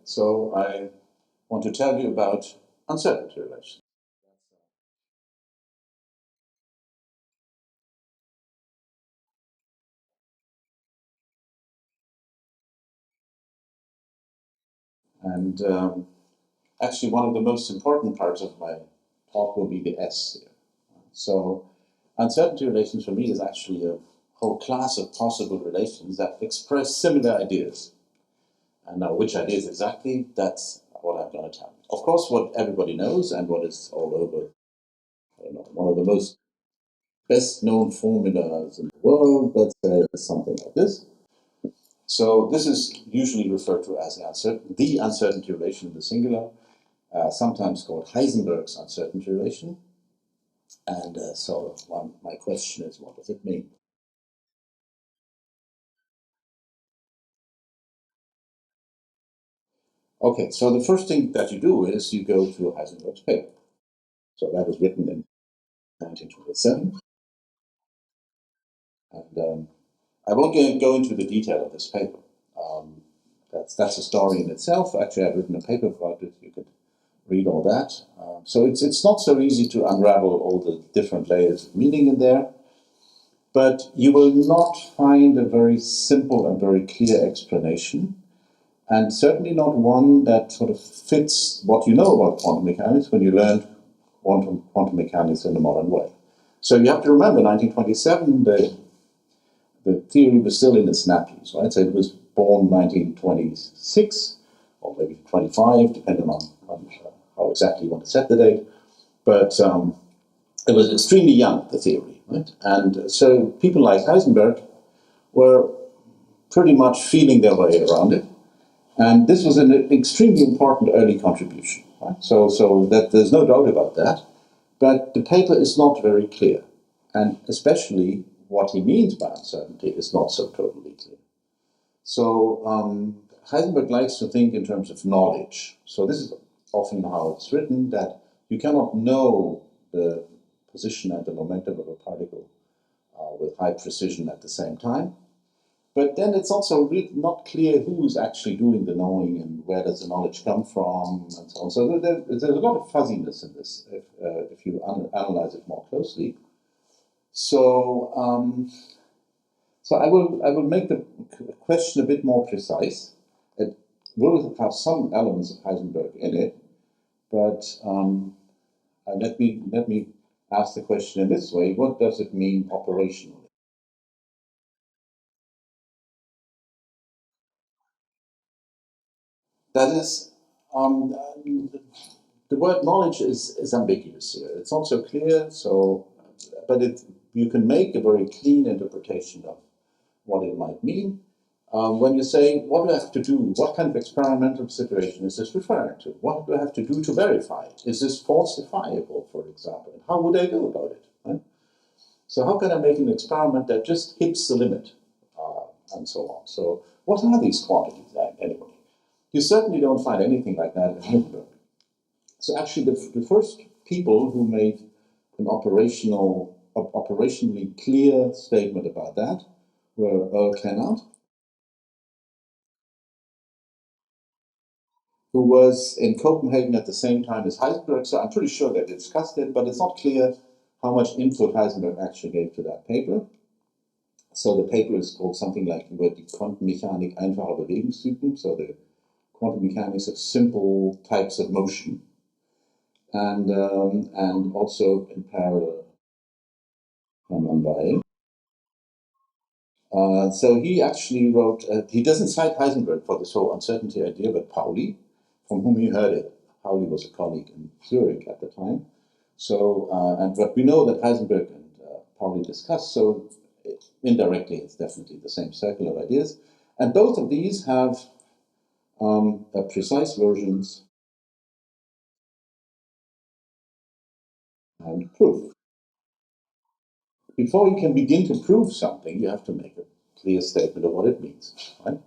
So I want to tell you about uncertainty relations. And actually, one of the most important parts of my talk will be the S here. So uncertainty relations for me is actually a whole class of possible relations that express similar ideas. And now, which ideas exactly? That's what I'm going to tell you. Of course, what everybody knows and what is all over, I don't know, one of the most best known formulas in the world, let's say, is something like this. So this is usually referred to as the uncertainty relation in the singular, sometimes called Heisenberg's uncertainty relation. And my question is, what does it mean? Okay, so the first thing that you do is you go to Heisenberg's paper. So that was written in 1927. And I won't go into the detail of this paper. Um, that's a story in itself. Actually, I've written a paper about it. You could read all that. So it's not so easy to unravel all the different layers of meaning in there. But you will not find a very simple and very clear explanation, and certainly not one that sort of fits what you know about quantum mechanics when you learned quantum mechanics in a modern way. So you have to remember, 1927, the theory was still in its nappies, right? So it was born 1926, or maybe 25, depending on how exactly you want to set the date. But it was extremely young, the theory, right? And so people like Heisenberg were pretty much feeling their way around it. And this was an extremely important early contribution, right? So that there's no doubt about that. But the paper is not very clear. And especially what he means by uncertainty is not so totally clear. So Heisenberg likes to think in terms of knowledge. So this is often how it's written, that you cannot know the position and the momentum of a particle with high precision at the same time. But then it's also really not clear who's actually doing the knowing and where does the knowledge come from and so on. So there's a lot of fuzziness in this if you analyze it more closely. So so I will make the question a bit more precise. It will have some elements of Heisenberg in it, but let me ask the question in this way: what does it mean operationally? That is, the word knowledge is ambiguous here. It's not so clear. So, but you can make a very clean interpretation of what it might mean. When you say, what do I have to do? What kind of experimental situation is this referring to? What do I have to do to verify it? Is this falsifiable, for example? And how would I go about it? Right? So how can I make an experiment that just hits the limit, and so on? So what are these quantities anyway? You certainly don't find anything like that in Heisenberg. So actually, the first people who made an operationally clear statement about that were Earl Kennard, who was in Copenhagen at the same time as Heisenberg. So I'm pretty sure they discussed it, but it's not clear how much input Heisenberg actually gave to that paper. So the paper is called something like über die Quantenmechanik einfacher Bewegungstypen, so the quantum mechanics of simple types of motion. And also in parallel, so he actually wrote, he doesn't cite Heisenberg for this whole uncertainty idea, but Pauli, from whom he heard it. Pauli was a colleague in Zurich at the time. So, but we know that Heisenberg and Pauli discussed, so indirectly it's definitely the same circle of ideas. And both of these have precise versions and proof. Before you can begin to prove something, you have to make a clear statement of what it means, right?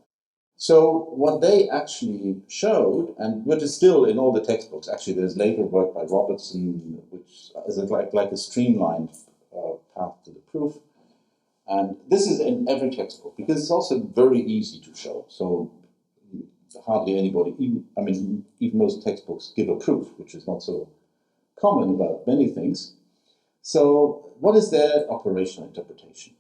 So what they actually showed, and which is still in all the textbooks, actually there's later work by Robertson, which is like a streamlined path to the proof. And this is in every textbook, because it's also very easy to show. So hardly anybody, even most textbooks give a proof, which is not so common about many things. So what is their operational interpretation?